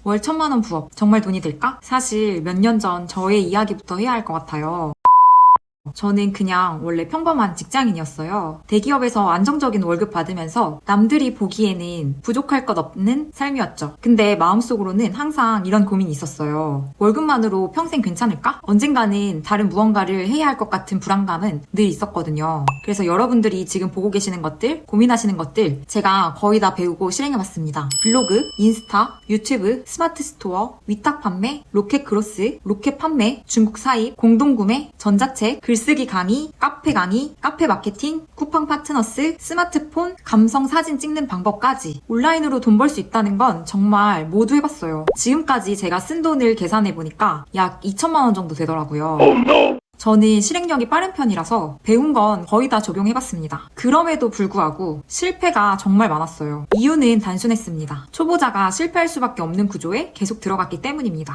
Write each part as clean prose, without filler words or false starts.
월 1,000만 원 부업 정말 돈이 될까? 사실 몇 년 전 저의 이야기부터 해야 할 것 같아요. 저는 그냥 원래 평범한 직장인이었어요. 대기업에서 안정적인 월급 받으면서 남들이 보기에는 부족할 것 없는 삶이었죠. 근데 마음속으로는 항상 이런 고민이 있었어요. 월급만으로 평생 괜찮을까? 언젠가는 다른 무언가를 해야 할 것 같은 불안감은 늘 있었거든요. 그래서 여러분들이 지금 보고 계시는 것들, 고민하시는 것들 제가 거의 다 배우고 실행해봤습니다. 블로그, 인스타, 유튜브, 스마트 스토어, 위탁 판매, 로켓 크로스, 로켓 판매, 중국 사입, 공동구매, 전자책, 글쓰기 강의, 카페 마케팅, 쿠팡 파트너스, 스마트폰, 감성 사진 찍는 방법까지 온라인으로 돈 벌 수 있다는 건 정말 모두 해봤어요. 지금까지 제가 쓴 돈을 계산해보니까 약 2,000만 원 정도 되더라고요. 저는 실행력이 빠른 편이라서 배운 건 거의 다 적용해봤습니다. 그럼에도 불구하고 실패가 정말 많았어요. 이유는 단순했습니다. 초보자가 실패할 수밖에 없는 구조에 계속 들어갔기 때문입니다.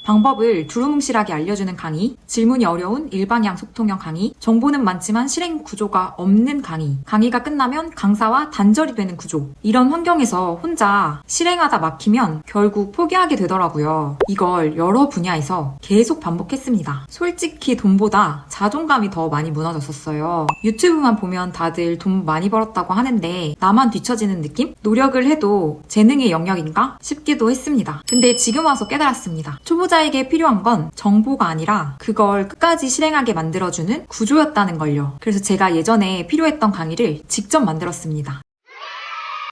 방법을 두루뭉실하게 알려주는 강의, 질문이 어려운 일방향 소통형 강의, 정보는 많지만 실행 구조가 없는 강의, 강의가 끝나면 강사와 단절이 되는 구조. 이런 환경에서 혼자 실행하다 막히면 결국 포기하게 되더라고요. 이걸 여러 분야에서 계속 반복했습니다. 솔직히 돈보다 자존감이 더 많이 무너졌었어요. 유튜브만 보면 다들 돈 많이 벌었다고 하는데 나만 뒤처지는 느낌? 노력을 해도 재능의 영역인가 싶기도 했습니다. 근데 지금 와서 깨달았습니다. 초보자에게 필요한 건 정보가 아니라 그걸 끝까지 실행하게 만들어주는 구조였다는 걸요. 그래서 제가 예전에 필요했던 강의를 직접 만들었습니다.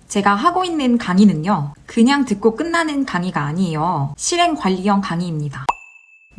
제가 하고 있는 강의는요, 그냥 듣고 끝나는 강의가 아니에요. 실행 관리형 강의입니다.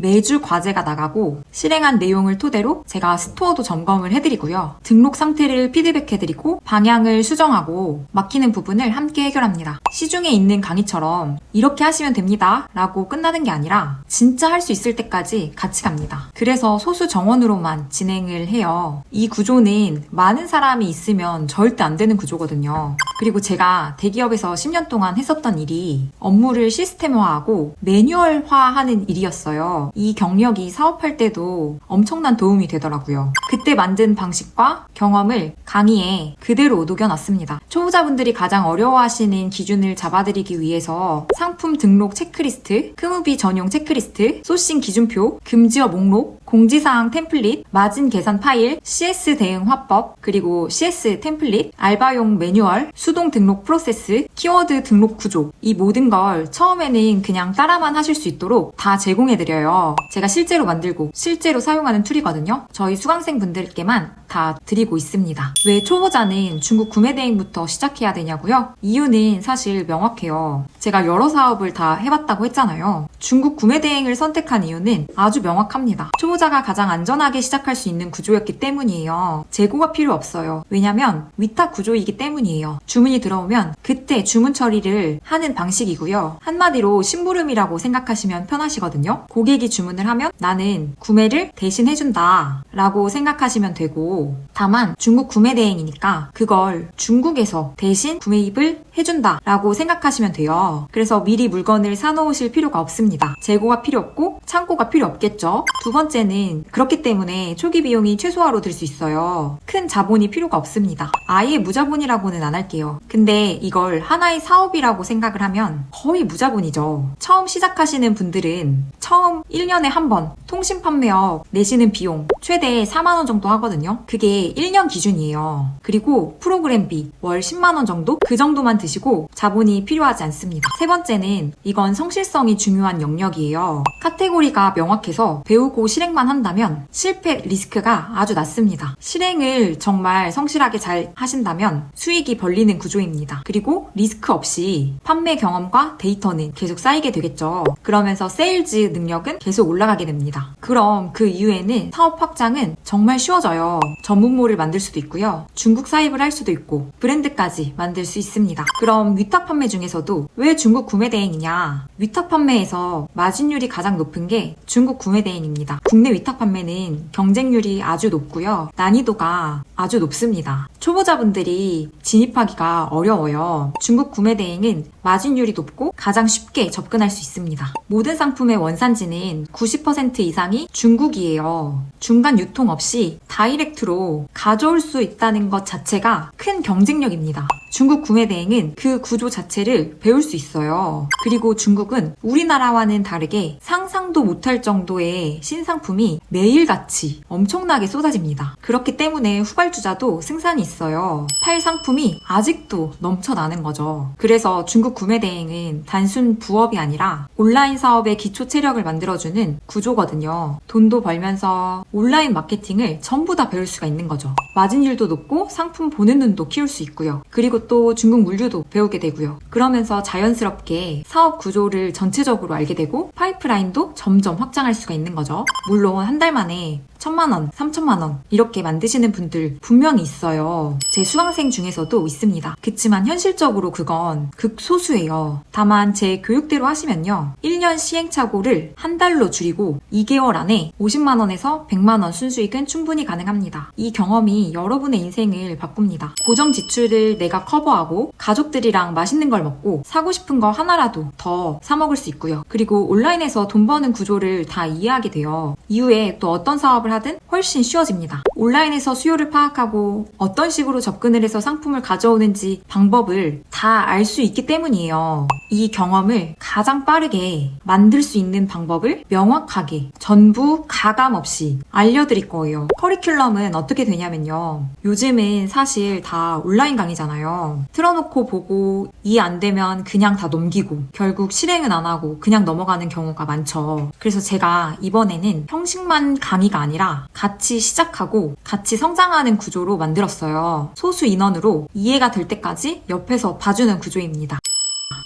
매주 과제가 나가고 실행한 내용을 토대로 제가 스토어도 점검을 해드리고요. 등록 상태를 피드백해드리고 방향을 수정하고 막히는 부분을 함께 해결합니다. 시중에 있는 강의처럼 이렇게 하시면 됩니다 라고 끝나는 게 아니라 진짜 할 수 있을 때까지 같이 갑니다. 그래서 소수 정원으로만 진행을 해요. 이 구조는 많은 사람이 있으면 절대 안 되는 구조거든요. 그리고 제가 대기업에서 10년 동안 했었던 일이 업무를 시스템화하고 매뉴얼화하는 일이었어요. 이 경력이 사업할 때도 엄청난 도움이 되더라고요. 그때 만든 방식과 경험을 강의에 그대로 녹여놨습니다. 초보자분들이 가장 어려워하시는 기준을 잡아드리기 위해서 상품 등록 체크리스트, 크무비 전용 체크리스트, 소싱 기준표, 금지어 목록, 공지사항 템플릿, 마진 계산 파일, CS 대응 화법, 그리고 CS 템플릿, 알바용 매뉴얼, 수동 등록 프로세스, 키워드 등록 구조, 이 모든 걸 처음에는 그냥 따라만 하실 수 있도록 다 제공해드려요. 제가 실제로 만들고 실제로 사용하는 툴이거든요. 저희 수강생분들께만 다 드리고 있습니다. 왜 초보자는 중국 구매 대행부터 시작해야 되냐고요? 이유는 사실 명확해요. 제가 여러 사업을 다 해봤다고 했잖아요. 중국 구매 대행을 선택한 이유는 아주 명확합니다. 초보자가 가장 안전하게 시작할 수 있는 구조였기 때문이에요. 재고가 필요 없어요. 왜냐면 위탁 구조이기 때문이에요. 주문이 들어오면 그때 주문 처리를 하는 방식이고요. 한마디로 심부름이라고 생각하시면 편하시거든요. 고객이 주문을 하면 나는 구매를 대신 해준다 라고 생각하시면 되고, 다만 중국 구매 대행이니까 그걸 중국에서 대신 구매입을 해준다 라고 생각하시면 돼요. 그래서 미리 물건을 사놓으실 필요가 없습니다. 재고가 필요 없고 창고가 필요 없겠죠. 두 번째는 그렇기 때문에 초기 비용이 최소화로 들 수 있어요. 큰 자본이 필요가 없습니다. 아예 무자본이라고는 안 할게요. 근데 이걸 하나의 사업이라고 생각을 하면 거의 무자본이죠. 처음 시작하시는 분들은 처음 1년에 한 번 통신 판매업 내시는 비용 최대 4만 원 정도 하거든요. 그게 1년 기준이에요. 그리고 프로그램비 월 10만 원 정도? 그 정도만 드시고 자본이 필요하지 않습니다. 세 번째는 이건 성실성이 중요한 영역이에요. 카테고리가 명확해서 배우고 실행만 한다면 실패 리스크가 아주 낮습니다. 실행을 정말 성실하게 잘 하신다면 수익이 벌리는 구조입니다. 그리고 리스크 없이 판매 경험과 데이터는 계속 쌓이게 되겠죠. 그러면서 세일즈 능력은 계속 올라가게 됩니다. 그럼 그 이후에는 사업 확장은 정말 쉬워져요. 전문몰을 만들 수도 있고요. 중국 사입을 할 수도 있고 브랜드까지 만들 수 있습니다. 그럼 위탁 판매 중에서도 왜 중국 구매 대행이냐? 위탁 판매에서 마진율이 가장 높은 게 중국 구매 대행입니다. 국내 위탁 판매는 경쟁률이 아주 높고요. 난이도가 아주 높습니다. 초보자분들이 진입하기가 어려워요. 중국 구매 대행은 마진율이 높고 가장 쉽게 접근할 수 있습니다. 모든 상품의 원산지는 90% 이상이 중국이에요. 중간 유통 없이 다이렉트로 가져올 수 있다는 것 자체가 큰 경쟁력입니다. 중국 구매 대행은 그 구조 자체를 배울 수 있어요. 그리고 중국은 우리나라와는 다르게 상상도 못할 정도의 신상품이 매일같이 엄청나게 쏟아집니다. 그렇기 때문에 후발주자도 승산이 있어요. 팔 상품이 아직도 넘쳐나는 거죠. 그래서 중국 구매 대행은 단순 부업이 아니라 온라인 사업의 기초 체력을 만들어주는 구조거든요. 돈도 벌면서 온라인 마케팅을 전부 다 배울 수가 있는 거죠. 마진율도 높고 상품 보는 눈도 키울 수 있고요. 그리고 또 중국 물류도 배우게 되고요. 그러면서 자연스럽게 사업 구조를 전체적으로 알게 되고 파이프라인도 점점 확장할 수가 있는 거죠. 물론 한 달 만에 1,000만 원, 3,000만 원 이렇게 만드시는 분들 분명히 있어요. 제 수강생 중에서도 있습니다. 그치만 현실적으로 그건 극소수예요. 다만 제 교육대로 하시면요. 1년 시행착오를 한 달로 줄이고 2개월 안에 50만 원에서 100만 원 순수익은 충분히 가능합니다. 이 경험이 여러분의 인생을 바꿉니다. 고정 지출을 내가 커버하고 가족들이랑 맛있는 걸 먹고 사고 싶은 거 하나라도 더 사 먹을 수 있고요. 그리고 온라인에서 돈 버는 구조를 다 이해하게 돼요. 이후에 또 어떤 사업을 하든 훨씬 쉬워집니다. 온라인에서 수요를 파악하고 어떤 식으로 접근을 해서 상품을 가져오는지 방법을 다 알 수 있기 때문이에요. 이 경험을 가장 빠르게 만들 수 있는 방법을 명확하게 전부 가감 없이 알려드릴 거예요. 커리큘럼은 어떻게 되냐면요. 요즘은 사실 다 온라인 강의잖아요. 틀어놓고 보고 이해 안 되면 그냥 다 넘기고 결국 실행은 안 하고 그냥 넘어가는 경우가 많죠. 그래서 제가 이번에는 형식만 강의가 아니라 같이 시작하고 같이 성장하는 구조로 만들었어요. 소수 인원으로 이해가 될 때까지 옆에서 봐주는 구조입니다.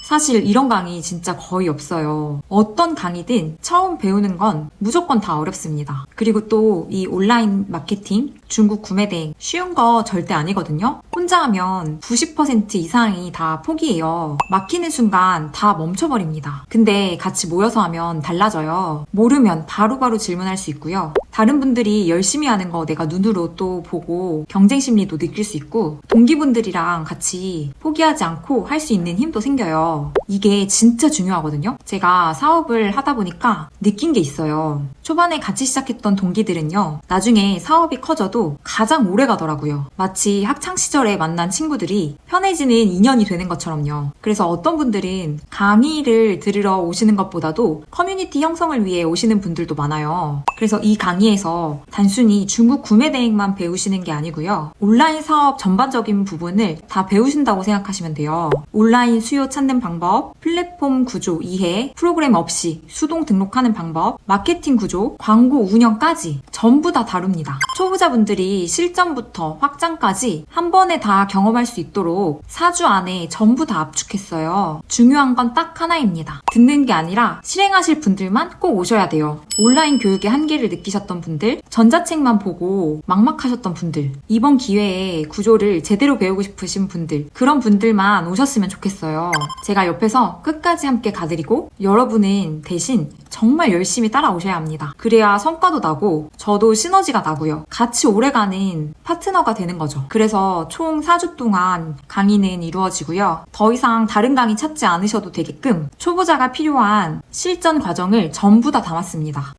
사실 이런 강의 진짜 거의 없어요. 어떤 강의든 처음 배우는 건 무조건 다 어렵습니다. 그리고 또 이 온라인 마케팅, 중국 구매 대행 쉬운 거 절대 아니거든요. 혼자 하면 90% 이상이 다 포기해요. 막히는 순간 다 멈춰버립니다. 근데 같이 모여서 하면 달라져요. 모르면 바로바로 질문할 수 있고요. 다른 분들이 열심히 하는 거 내가 눈으로 또 보고 경쟁 심리도 느낄 수 있고 동기분들이랑 같이 포기하지 않고 할 수 있는 힘도 생겨요. 이게 진짜 중요하거든요. 제가 사업을 하다 보니까 느낀 게 있어요. 초반에 같이 시작했던 동기들은요. 나중에 사업이 커져도 가장 오래 가더라고요. 마치 학창시절에 만난 친구들이 편해지는 인연이 되는 것처럼요. 그래서 어떤 분들은 강의를 들으러 오시는 것보다도 커뮤니티 형성을 위해 오시는 분들도 많아요. 그래서 이 강의에서 단순히 중국 구매 대행만 배우시는 게 아니고요. 온라인 사업 전반적인 부분을 다 배우신다고 생각하시면 돼요. 온라인 수요 찾는 방법, 플랫폼 구조 이해, 프로그램 없이 수동 등록하는 방법, 마케팅 구조, 광고 운영까지 전부 다 다룹니다. 초보자분들이 실전부터 확장까지 한 번에 다 경험할 수 있도록 4주 안에 전부 다 압축했어요. 중요한 건 딱 하나입니다. 듣는 게 아니라 실행하실 분들만 꼭 오셔야 돼요. 온라인 교육의 한계를 느끼셨던 분들, 전자책만 보고 막막하셨던 분들, 이번 기회에 구조를 제대로 배우고 싶으신 분들, 그런 분들만 오셨으면 좋겠어요. 제가 옆에서 끝까지 함께 가드리고 여러분은 대신 정말 열심히 따라오셔야 합니다. 그래야 성과도 나고 저도 시너지가 나고요. 같이 오래가는 파트너가 되는 거죠. 그래서 총 4주 동안 강의는 이루어지고요. 더 이상 다른 강의 찾지 않으셔도 되게끔 초보자가 필요한 실전 과정을 전부 다 담았습니다.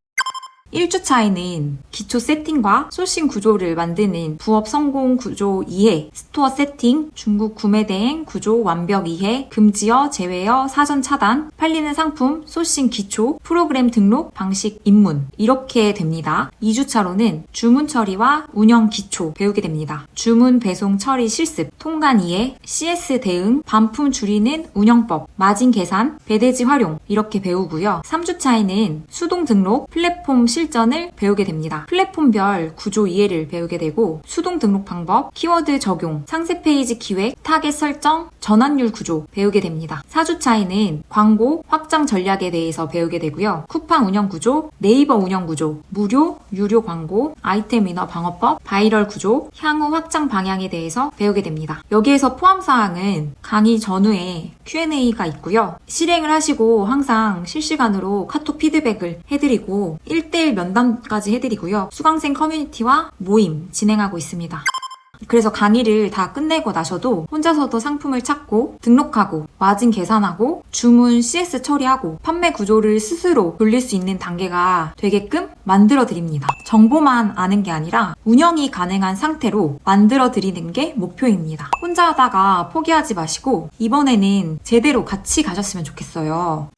1주차에는 기초 세팅과 소싱 구조를 만드는 부업 성공 구조 이해, 스토어 세팅, 중국 구매 대행 구조 완벽 이해, 금지어, 제외어, 사전 차단, 팔리는 상품, 소싱 기초, 프로그램 등록, 방식 입문 이렇게 됩니다. 2주차로는 주문 처리와 운영 기초 배우게 됩니다. 주문 배송 처리 실습, 통관 이해, CS 대응, 반품 줄이는 운영법, 마진 계산, 배대지 활용 이렇게 배우고요. 3주차에는 수동 등록, 플랫폼 실전을 배우게 됩니다. 플랫폼별 구조 이해를 배우게 되고 수동 등록 방법, 키워드 적용, 상세 페이지 기획, 타겟 설정, 전환율 구조 배우게 됩니다. 4주차에는 광고, 확장 전략에 대해서 배우게 되고요. 쿠팡 운영 구조, 네이버 운영 구조, 무료, 유료 광고, 아이템 인어 방어법, 바이럴 구조, 향후 확장 방향에 대해서 배우게 됩니다. 여기에서 포함사항은 강의 전후에 Q&A가 있고요. 실행을 하시고 항상 실시간으로 카톡 피드백을 해드리고 1:1 면담까지 해드리고요. 수강생 커뮤니티와 모임 진행하고 있습니다. 그래서 강의를 다 끝내고 나셔도 혼자서도 상품을 찾고 등록하고 마진 계산하고 주문 CS 처리하고 판매 구조를 스스로 돌릴 수 있는 단계가 되게끔 만들어 드립니다. 정보만 아는 게 아니라 운영이 가능한 상태로 만들어 드리는 게 목표입니다. 혼자 하다가 포기하지 마시고 이번에는 제대로 같이 가셨으면 좋겠어요.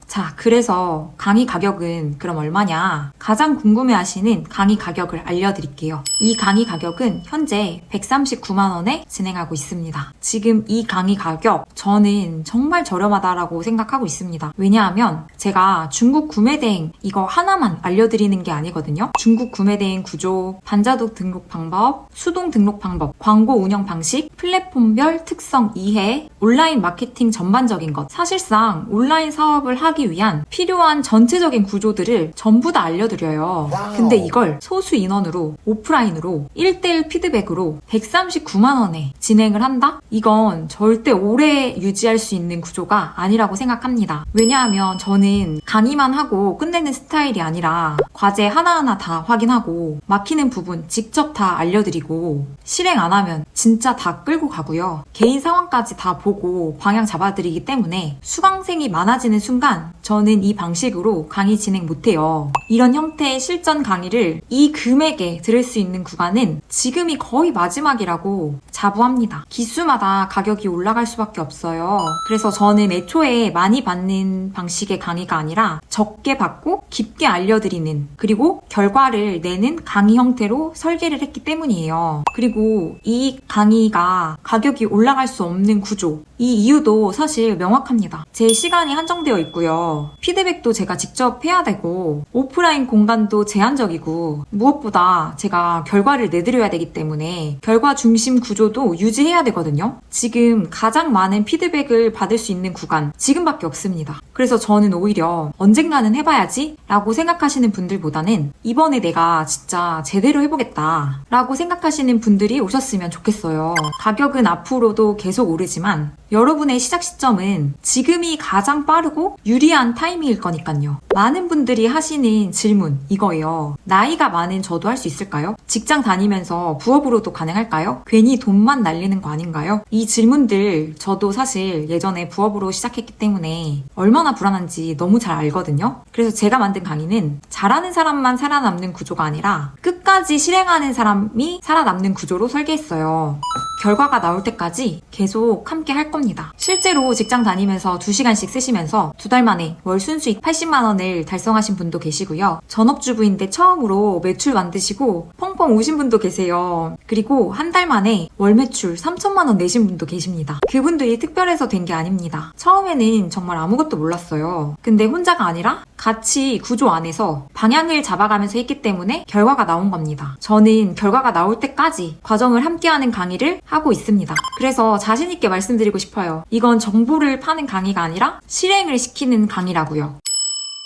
자, 그래서 강의 가격은 그럼 얼마냐? 가장 궁금해하시는 강의 가격을 알려드릴게요. 이 강의 가격은 현재 139만 원에 진행하고 있습니다. 지금 이 강의 가격 저는 정말 저렴하다라고 생각하고 있습니다. 왜냐하면 제가 중국 구매대행 이거 하나만 알려드리는 게 아니거든요. 중국 구매대행 구조, 반자독 등록 방법, 수동 등록 방법, 광고 운영 방식, 플랫폼별 특성 이해, 온라인 마케팅 전반적인 것. 사실상 온라인 사업을 하기 위한 필요한 전체적인 구조들을 전부 다 알려드려요. 근데 이걸 소수 인원으로 오프라인으로 1대1 피드백으로 139만 원에 진행을 한다? 이건 절대 오래 유지할 수 있는 구조가 아니라고 생각합니다. 왜냐하면 저는 강의만 하고 끝내는 스타일이 아니라 과제 하나하나 다 확인하고 막히는 부분 직접 다 알려드리고 실행 안 하면 진짜 다 끌고 가고요. 개인 상황까지 다 보고 방향 잡아드리기 때문에 수강생이 많아지는 순간 저는 이 방식으로 강의 진행 못해요. 이런 형태의 실전 강의를 이 금액에 들을 수 있는 구간은 지금이 거의 마지막이라고 자부합니다. 기수마다 가격이 올라갈 수밖에 없어요. 그래서 저는 애초에 많이 받는 방식의 강의가 아니라 적게 받고 깊게 알려드리는 그리고 결과를 내는 강의 형태로 설계를 했기 때문이에요. 그리고 이 강의가 가격이 올라갈 수 없는 구조 이 이유도 사실 명확합니다. 제 시간이 한정되어 있고요. 피드백도 제가 직접 해야 되고 오프라인 공간도 제한적이고 무엇보다 제가 결과를 내드려야 되기 때문에 결과 중심 구조도 유지해야 되거든요. 지금 가장 많은 피드백을 받을 수 있는 구간 지금밖에 없습니다. 그래서 저는 오히려 언젠가는 해봐야지 라고 생각하시는 분들보다는 이번에 내가 진짜 제대로 해보겠다 라고 생각하시는 분들이 오셨으면 좋겠어요. 가격은 앞으로도 계속 오르지만 여러분의 시작 시점은 지금이 가장 빠르고 유리한 타이밍일 거니까요. 많은 분들이 하시는 질문 이거예요. 나이가 많은 저도 할 수 있을까요? 직장 다니면서 부업으로도 가능할까요? 괜히 돈만 날리는 거 아닌가요? 이 질문들 저도 사실 예전에 부업으로 시작했기 때문에 얼마나 불안한지 너무 잘 알거든요. 그래서 제가 만든 강의는 잘하는 사람만 살아남는 구조가 아니라 끝까지 실행하는 사람이 살아남는 구조로 설계했어요. 결과가 나올 때까지 계속 함께 할 겁니다. 실제로 직장 다니면서 2시간씩 쓰시면서 2달 만에 월 순수익 80만 원을 달성하신 분도 계시고요. 전업주부인데 처음으로 매출 만드시고 펑펑 오신 분도 계세요. 그리고 한 달 만에 월 매출 3천만 원 내신 분도 계십니다. 그분들이 특별해서 된 게 아닙니다. 처음에는 정말 아무것도 몰랐어요. 근데 혼자가 아니라 같이 구조 안에서 방향을 잡아가면서 했기 때문에 결과가 나온 겁니다. 저는 결과가 나올 때까지 과정을 함께하는 강의를 하고 있습니다. 그래서 자신있게 말씀드리고 싶어요. 이건 정보를 파는 강의가 아니라 실행을 시키는 강의라고요.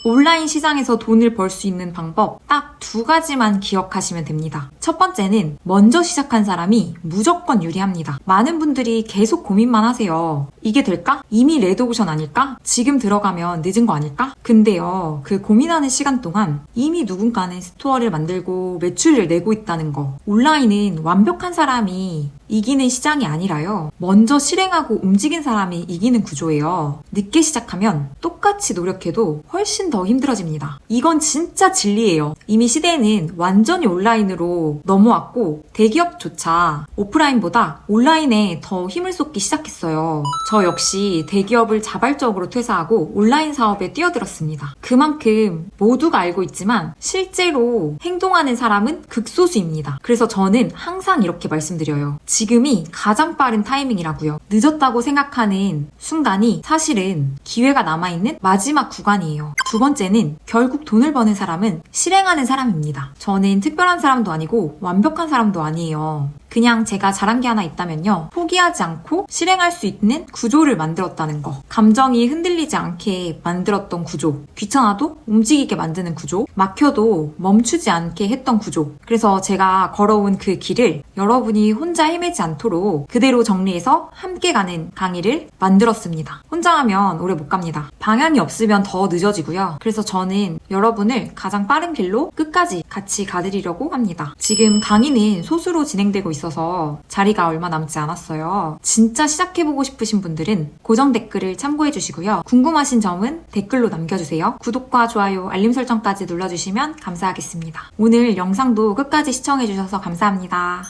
온라인 시장에서 돈을 벌 수 있는 방법 딱 2가지만 기억하시면 됩니다. 첫 번째는 먼저 시작한 사람이 무조건 유리합니다. 많은 분들이 계속 고민만 하세요. 이게 될까? 이미 레드오션 아닐까? 지금 들어가면 늦은 거 아닐까? 근데요, 그 고민하는 시간 동안 이미 누군가는 스토어를 만들고 매출을 내고 있다는 거. 온라인은 완벽한 사람이 이기는 시장이 아니라요. 먼저 실행하고 움직인 사람이 이기는 구조예요. 늦게 시작하면 똑같이 노력해도 훨씬 더 힘들어집니다. 이건 진짜 진리예요. 이미 시대는 완전히 온라인으로 넘어왔고 대기업조차 오프라인보다 온라인에 더 힘을 쏟기 시작했어요. 저 역시 대기업을 자발적으로 퇴사하고 온라인 사업에 뛰어들었습니다. 그만큼 모두가 알고 있지만 실제로 행동하는 사람은 극소수입니다. 그래서 저는 항상 이렇게 말씀드려요. 지금이 가장 빠른 타이밍이라고요. 늦었다고 생각하는 순간이 사실은 기회가 남아있는 마지막 구간이에요. 두 번째는 결국 돈을 버는 사람은 실행하는 사람입니다. 저는 특별한 사람도 아니고 완벽한 사람도 아니에요. 그냥 제가 잘한 게 하나 있다면요. 포기하지 않고 실행할 수 있는 구조를 만들었다는 거. 감정이 흔들리지 않게 만들었던 구조. 귀찮아도 움직이게 만드는 구조. 막혀도 멈추지 않게 했던 구조. 그래서 제가 걸어온 그 길을 여러분이 혼자 헤매지 않도록 그대로 정리해서 함께 가는 강의를 만들었습니다. 혼자 하면 오래 못 갑니다. 방향이 없으면 더 늦어지고요. 그래서 저는 여러분을 가장 빠른 길로 끝까지 같이 가드리려고 합니다. 지금 강의는 소수로 진행되고 있어서 있어서 자리가 얼마 남지 않았어요. 진짜 시작해보고 싶으신 분들은 고정 댓글을 참고해주시고요. 궁금하신 점은 댓글로 남겨주세요. 구독과 좋아요, 알림 설정까지 눌러주시면 감사하겠습니다. 오늘 영상도 끝까지 시청해주셔서 감사합니다.